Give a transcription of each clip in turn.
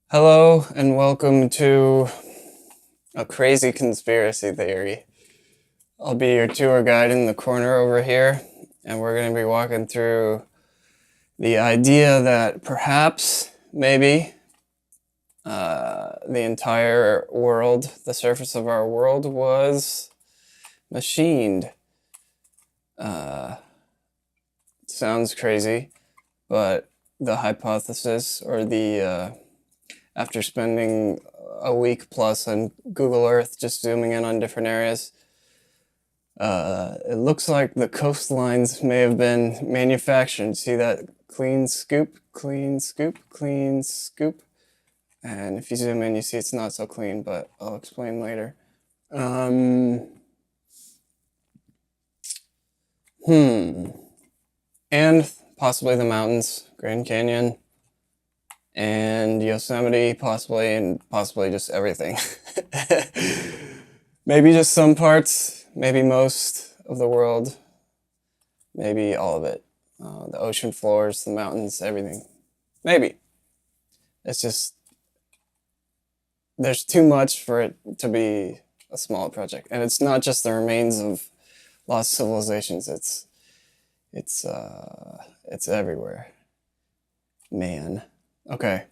Hello and welcome to a crazy conspiracy theory. I'll be your tour guide in the corner over here, and we're going to be walking through the idea that perhaps, maybe, the entire world, the surface of our world, was machined. Sounds crazy, but the hypothesis, or after spending a week plus on Google Earth, just zooming in on different areas, it looks like the coastlines may have been manufactured. See that clean scoop, clean scoop, clean scoop? And if you zoom in, you see it's not so clean, but I'll explain later. And possibly the mountains, Grand Canyon, and Yosemite, possibly, and possibly just everything. Maybe just some parts, maybe most of the world, maybe all of it. The ocean floors, the mountains, everything. Maybe. It's just, there's too much for it to be a small project. And it's not just the remains of lost civilizations, it's everywhere. Man. Okay.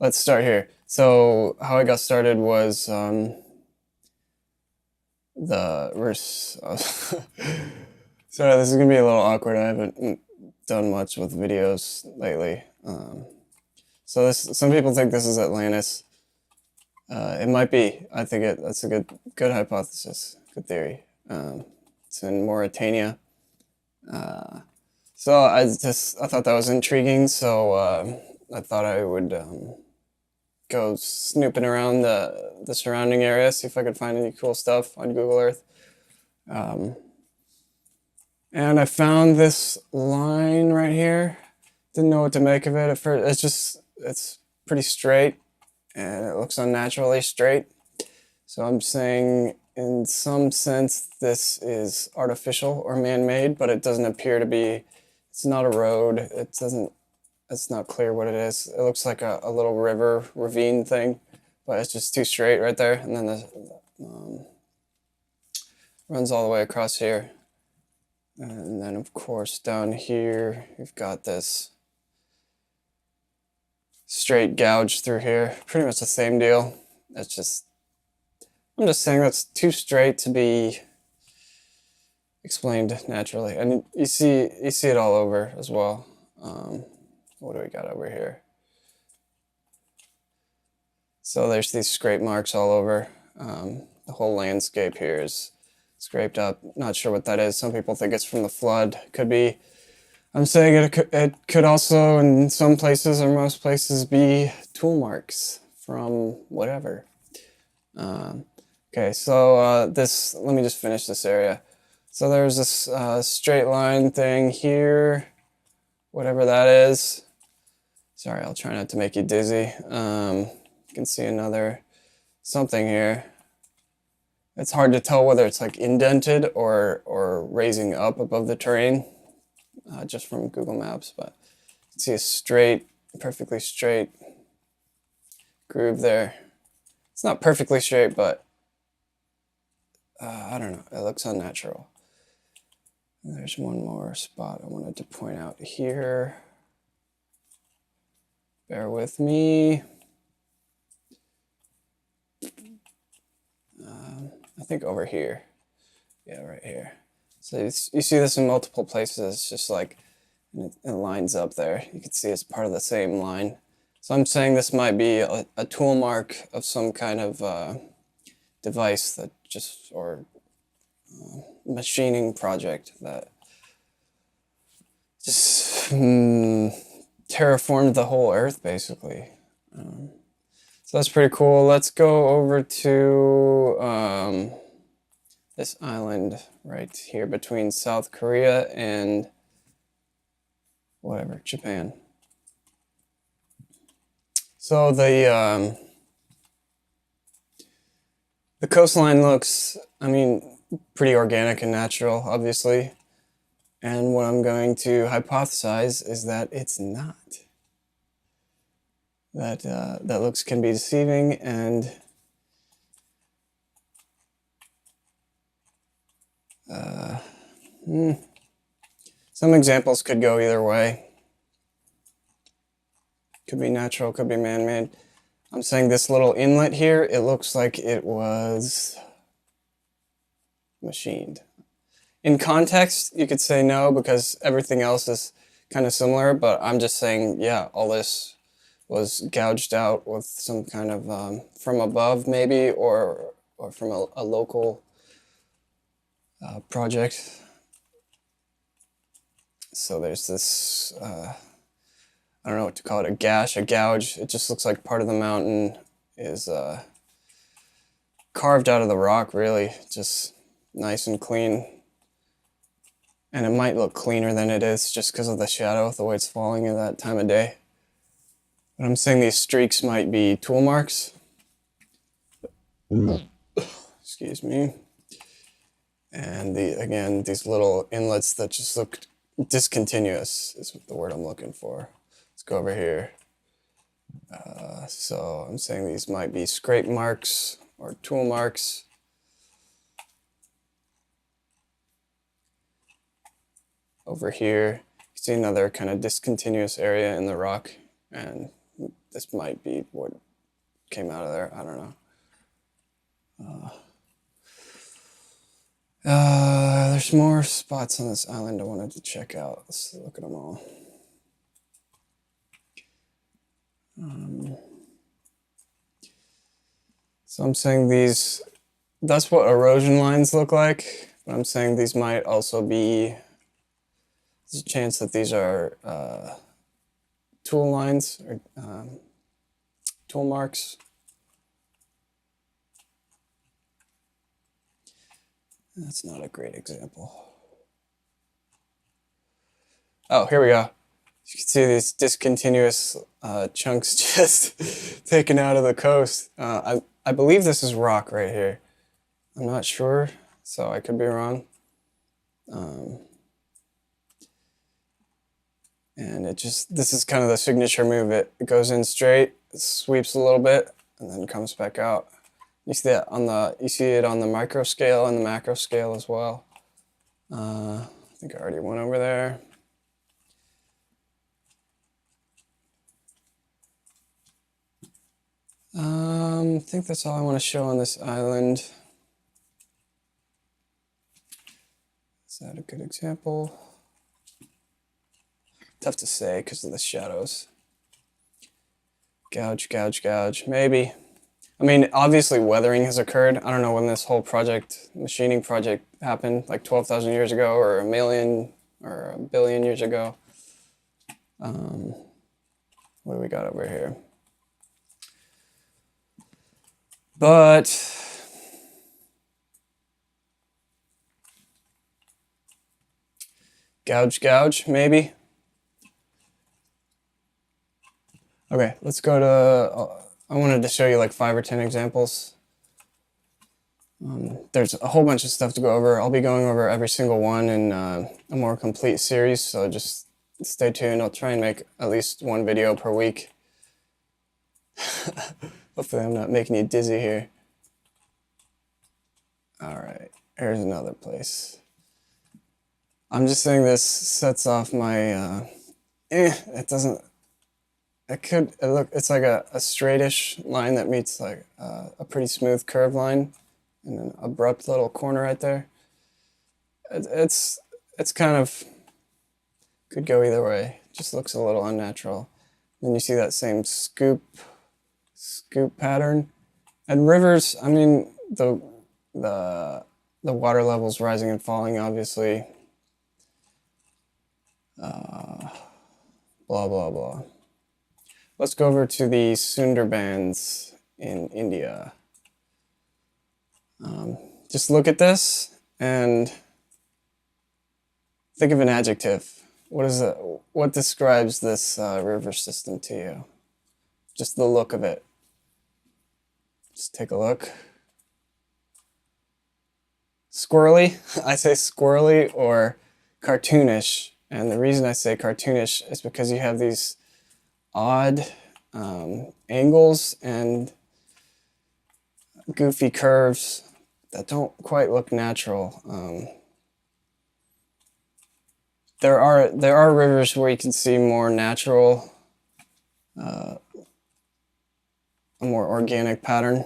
Let's start here. So how I got started was sorry, this is gonna be a little awkward. I haven't done much with videos lately. So some people think this is Atlantis. It might be. I think that's a good hypothesis, good theory. It's in Mauritania. So I thought that was intriguing. So I thought I would go snooping around the surrounding area, see if I could find any cool stuff on Google Earth. And I found this line right here. Didn't know what to make of it at first. It's pretty straight, and it looks unnaturally straight. So I'm saying, in some sense, this is artificial or man-made, but it doesn't appear to be. It's not a road. It's not clear what it is. It looks like a little river ravine thing, but it's just too straight right there. And then runs all the way across here. And then, of course, down here, you've got this straight gouge through here. Pretty much the same deal. I'm just saying that's too straight to be explained naturally. And you see it all over as well. What do we got over here? So there's these scrape marks all over. The whole landscape here is scraped up. Not sure what that is. Some people think it's from the flood. Could be. I'm saying it could also, in some places or most places, be tool marks from whatever. Okay, so let me just finish this area. So there's this straight line thing here, whatever that is. Sorry, I'll try not to make you dizzy. You can see another something here. It's hard to tell whether it's like indented or raising up above the terrain, just from Google Maps, but you can see a perfectly straight groove there. It's not perfectly straight, but I don't know, it looks unnatural. And there's one more spot I wanted to point out here. Bear with me. I think over here. Yeah, right here. So you see this in multiple places. It's just like, it lines up there. You can see it's part of the same line. So I'm saying this might be a tool mark of some kind of device or machining project that just terraformed the whole Earth, basically. So that's pretty cool. Let's go over to this island right here between South Korea and whatever, Japan. So the coastline looks, pretty organic and natural, obviously. And what I'm going to hypothesize is that it's not. that looks can be deceiving, and some examples could go either way. Could be natural, could be man-made. I'm saying this little inlet here, it looks like it was machined. In context, you could say no because everything else is kind of similar, but I'm just saying, yeah, all this was gouged out with some kind of from above maybe, or from a local project. So there's this, I don't know what to call it, a gash, a gouge. It just looks like part of the mountain is carved out of the rock, really, just nice and clean. And it might look cleaner than it is just because of the shadow, the way it's falling at that time of day. But I'm saying these streaks might be tool marks. Excuse me. And again, these little inlets that just look discontinuous is the word I'm looking for. Let's go over here. So I'm saying these might be scrape marks or tool marks. Over here, you see another kind of discontinuous area in the rock, and this might be what came out of there. I don't know. There's more spots on this island I wanted to check out. Let's look at them all. So I'm saying these, that's what erosion lines look like, but I'm saying these might also be, there's a chance that these are tool lines or tool marks. That's not a great example. Oh, here we go. You can see these discontinuous chunks just taken out of the coast. I believe this is rock right here. I'm not sure, so I could be wrong. And this is kind of the signature move. It goes in straight, it sweeps a little bit, and then comes back out. You see that you see it on the micro scale and the macro scale as well. I think I already went over there. I think that's all I want to show on this island. Is that a good example? Tough to say because of the shadows. Gouge, gouge, gouge, maybe. I mean, obviously weathering has occurred. I don't know when this whole project, machining project happened, like 12,000 years ago or a million or a billion years ago. What do we got over here? But gouge, gouge, maybe. Okay, let's go to, I wanted to show you like 5 or 10 examples. There's a whole bunch of stuff to go over. I'll be going over every single one in a more complete series, so just stay tuned. I'll try and make at least one video per week. Hopefully I'm not making you dizzy here. All right, here's another place. I'm just saying this sets off my, it doesn't, it's like a straightish line that meets like a pretty smooth curve line and an abrupt little corner right there. It's kind of, could go either way. Just looks a little unnatural. Then you see that same scoop pattern. And rivers, I mean, the water levels rising and falling, obviously. Blah, blah, blah. Let's go over to the Sundarbans in India. Just look at this and think of an adjective. What describes this river system to you? Just the look of it. Just take a look. Squirrely, I say squirrely or cartoonish. And the reason I say cartoonish is because you have these odd angles and goofy curves that don't quite look natural. There are rivers where you can see more natural, a more organic pattern.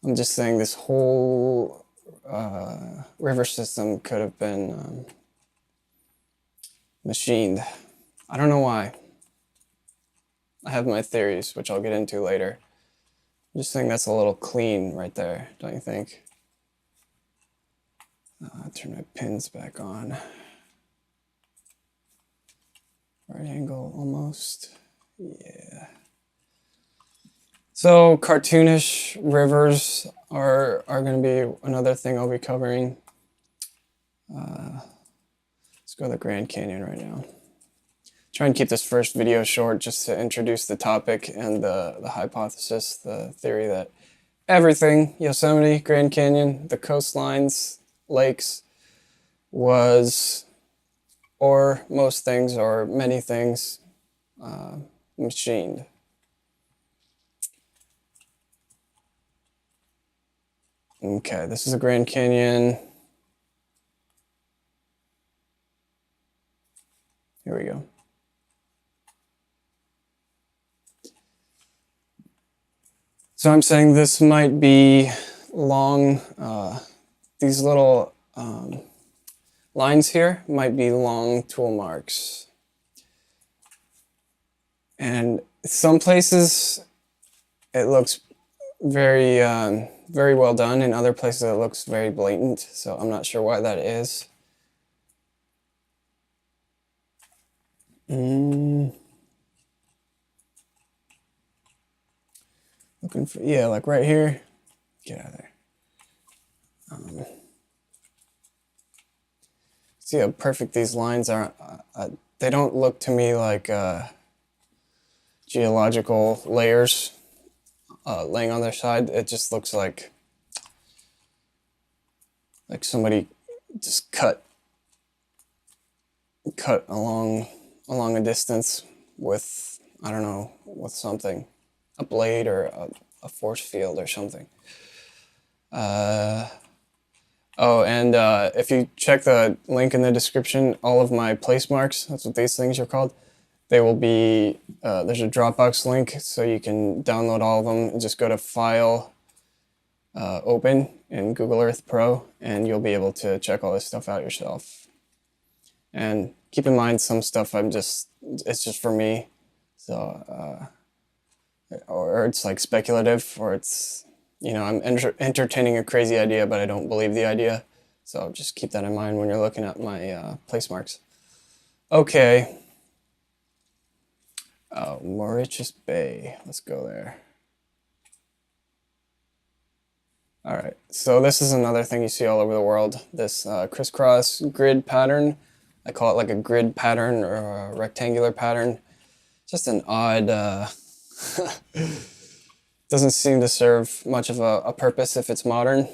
I'm just saying this whole river system could have been machined. I don't know why. I have my theories, which I'll get into later. I'm just saying that's a little clean right there, don't you think? Turn my pins back on. Right angle almost. Yeah. So cartoonish rivers are going to be another thing I'll be covering. Let's go to the Grand Canyon right now. Try and keep this first video short just to introduce the topic and the hypothesis, the theory that everything, Yosemite, Grand Canyon, the coastlines, lakes, was, or most things, or many things, machined. Okay, this is the Grand Canyon. Here we go. So I'm saying this might be long, these little lines here might be long tool marks. And some places it looks very, very well done. In other places it looks very blatant, so I'm not sure why that is. Looking for, yeah, like right here. Get out of there. See how perfect these lines are? They don't look to me like geological layers laying on their side. It just looks like somebody just cut along a distance with, I don't know, with something, a blade or a force field or something. Oh, and if you check the link in the description, all of my place marks, that's what these things are called, they will be, there's a Dropbox link, so you can download all of them and just go to File, Open in Google Earth Pro, and you'll be able to check all this stuff out yourself. And keep in mind, some stuff it's just for me, so, or it's like speculative, or it's, you know, I'm entertaining a crazy idea, but I don't believe the idea. So just keep that in mind when you're looking at my place marks. Okay. Mauritius Bay. Let's go there. All right. So this is another thing you see all over the world. This crisscross grid pattern. I call it like a grid pattern or a rectangular pattern. Just an odd... doesn't seem to serve much of a purpose if it's modern.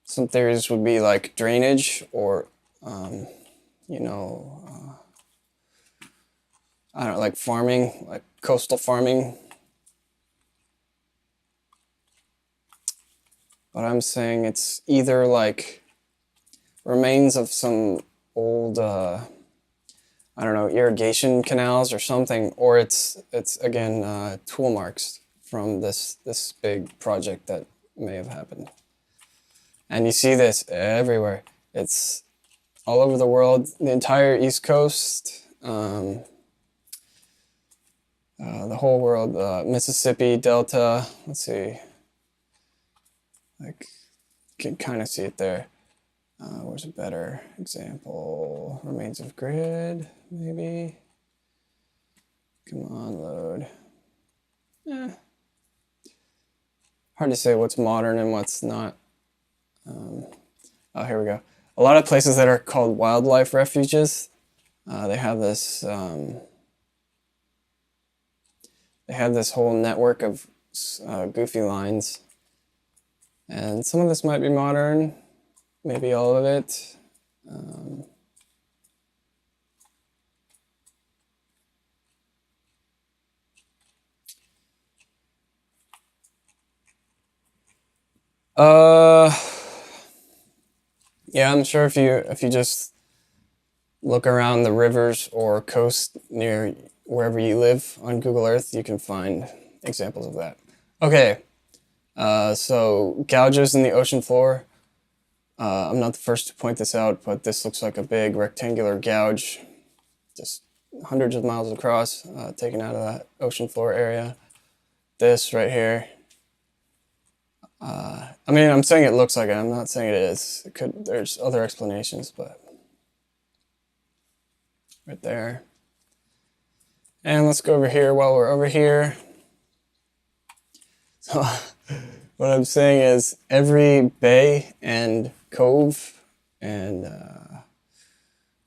Some theories would be like drainage or, you know, I don't know, like farming, like coastal farming. But I'm saying it's either like remains of some old, I don't know, irrigation canals or something, or it's again tool marks from this big project that may have happened. And you see this everywhere. It's all over the world, the entire East Coast, the whole world, Mississippi Delta. Let's see, like you can kind of see it there. Where's a better example? Remains of grid, maybe. Come on, load. Hard to say what's modern and what's not. Oh, here we go. A lot of places that are called wildlife refuges, they have this. They have this whole network of goofy lines, and some of this might be modern. Maybe all of it. Uh, yeah, I'm sure if you just look around the rivers or coast near wherever you live on Google Earth, you can find examples of that. Okay, so gouges in the ocean floor. I'm not the first to point this out, but this looks like a big rectangular gouge, just hundreds of miles across, taken out of that ocean floor area. This right here. I mean, I'm saying it looks like it. I'm not saying it is. It could. There's other explanations, but right there. And let's go over here while we're over here. So what I'm saying is every bay and cove and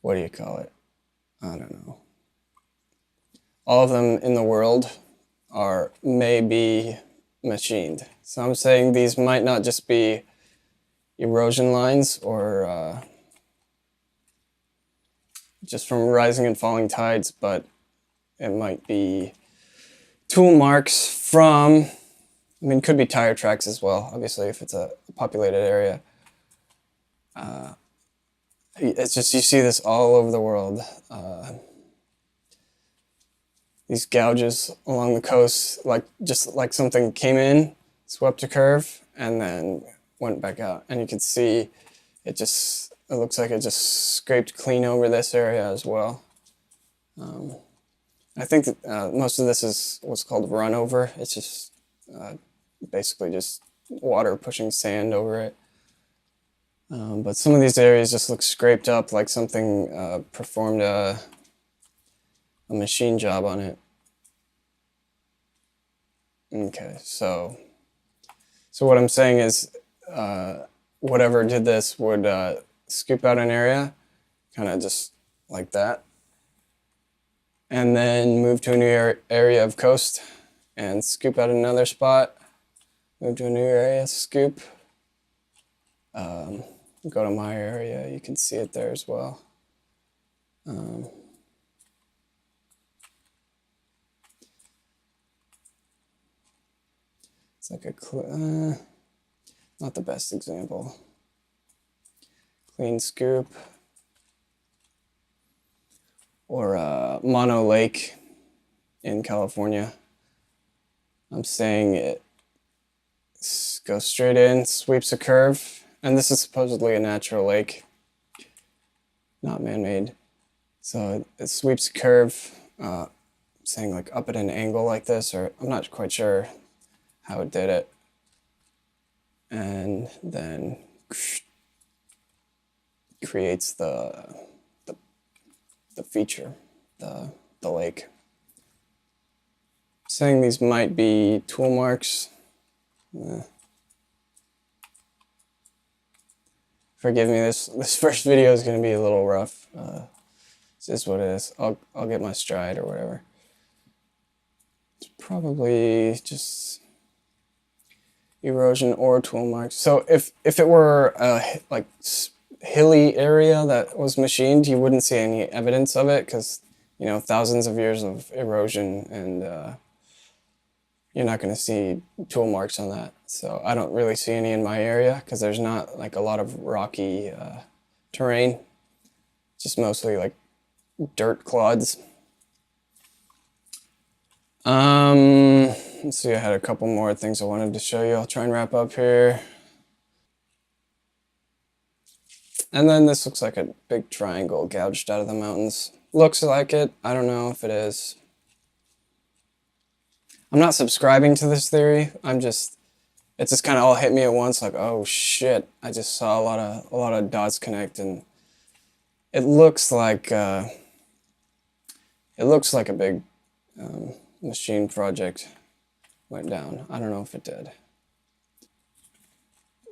what do you call it? I don't know. All of them in the world are maybe machined. So I'm saying these might not just be erosion lines or just from rising and falling tides, but it might be tool marks from, I mean, could be tire tracks as well, obviously, if it's a populated area. It's just, you see this all over the world. These gouges along the coast, just like something came in, swept a curve, and then went back out. And you can see it looks like it just scraped clean over this area as well. I think that most of this is what's called runover. It's just basically just water pushing sand over it. But some of these areas just look scraped up, like something performed a machine job on it. Okay, so what I'm saying is whatever did this would scoop out an area, kind of just like that, and then move to a new area of coast and scoop out another spot, move to a new area, scoop. Go to my area, you can see it there as well. It's like a, not the best example. Clean scoop. Or Mono Lake in California. I'm saying it goes straight in, sweeps a curve, and this is supposedly a natural lake, not man-made. So it sweeps a curve, saying like up at an angle like this, or I'm not quite sure how it did it. And then creates the feature, the lake. Saying these might be tool marks. Forgive me, this first video is going to be a little rough. It's just what it is. I'll get my stride or whatever. It's probably just erosion or tool marks. So if it were a like hilly area that was machined, you wouldn't see any evidence of it because, you know, thousands of years of erosion, and you're not going to see tool marks on that. So I don't really see any in my area because there's not like a lot of rocky terrain, just mostly like dirt clods. Let's see, I had a couple more things I wanted to show you. I'll try and wrap up here. And then this looks like a big triangle gouged out of the mountains. Looks like it. I don't know if it is. I'm not subscribing to this theory. It just kind of all hit me at once, like, oh shit, I just saw a lot of dots connect, and it looks like a big machine project went down. I don't know if it did.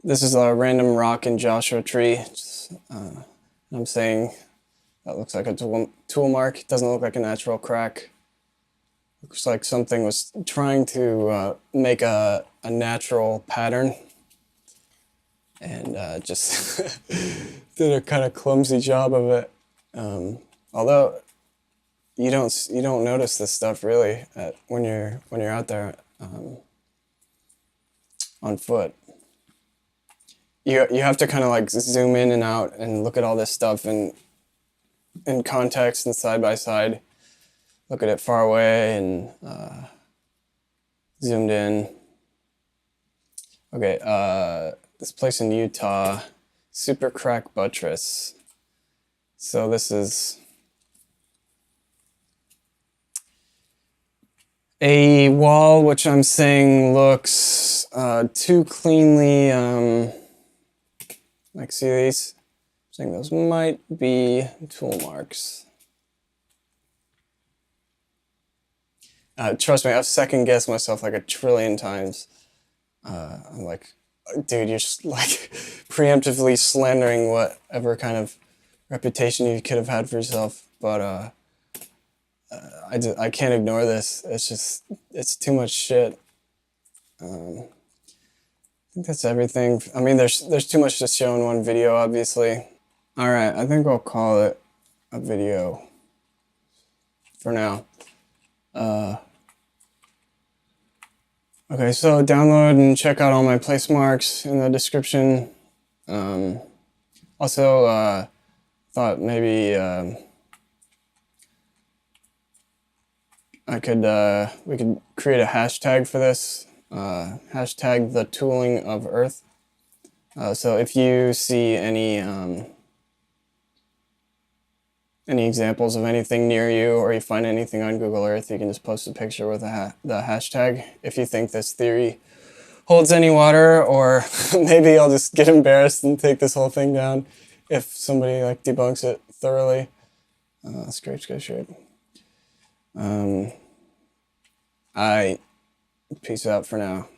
This is a random rock in Joshua Tree. I'm saying that looks like a tool mark. It doesn't look like a natural crack. Looks like something was trying to make a natural pattern, and just did a kind of clumsy job of it. Although you don't notice this stuff really when you're out there on foot. you have to kind of like zoom in and out and look at all this stuff in context and side by side. Look at it far away and zoomed in. Okay, this place in Utah, super crack buttress. So this is a wall which I'm saying looks too cleanly, like see these? I'm saying those might be tool marks. Trust me, I've second guessed myself like a trillion times. I'm like, dude, you're just like preemptively slandering whatever kind of reputation you could have had for yourself. But I can't ignore this. It's too much shit. I think that's everything. I mean, there's too much to show in one video, obviously. All right, I think I'll call it a video for now. Okay, so download and check out all my place marks in the description. Also, thought maybe we could create a hashtag for this. Hashtag the tooling of Earth. So if you see any examples of anything near you, or you find anything on Google Earth, you can just post a picture with the hashtag if you think this theory holds any water, or maybe I'll just get embarrassed and take this whole thing down if somebody like debunks it thoroughly. Scrape. Peace out for now.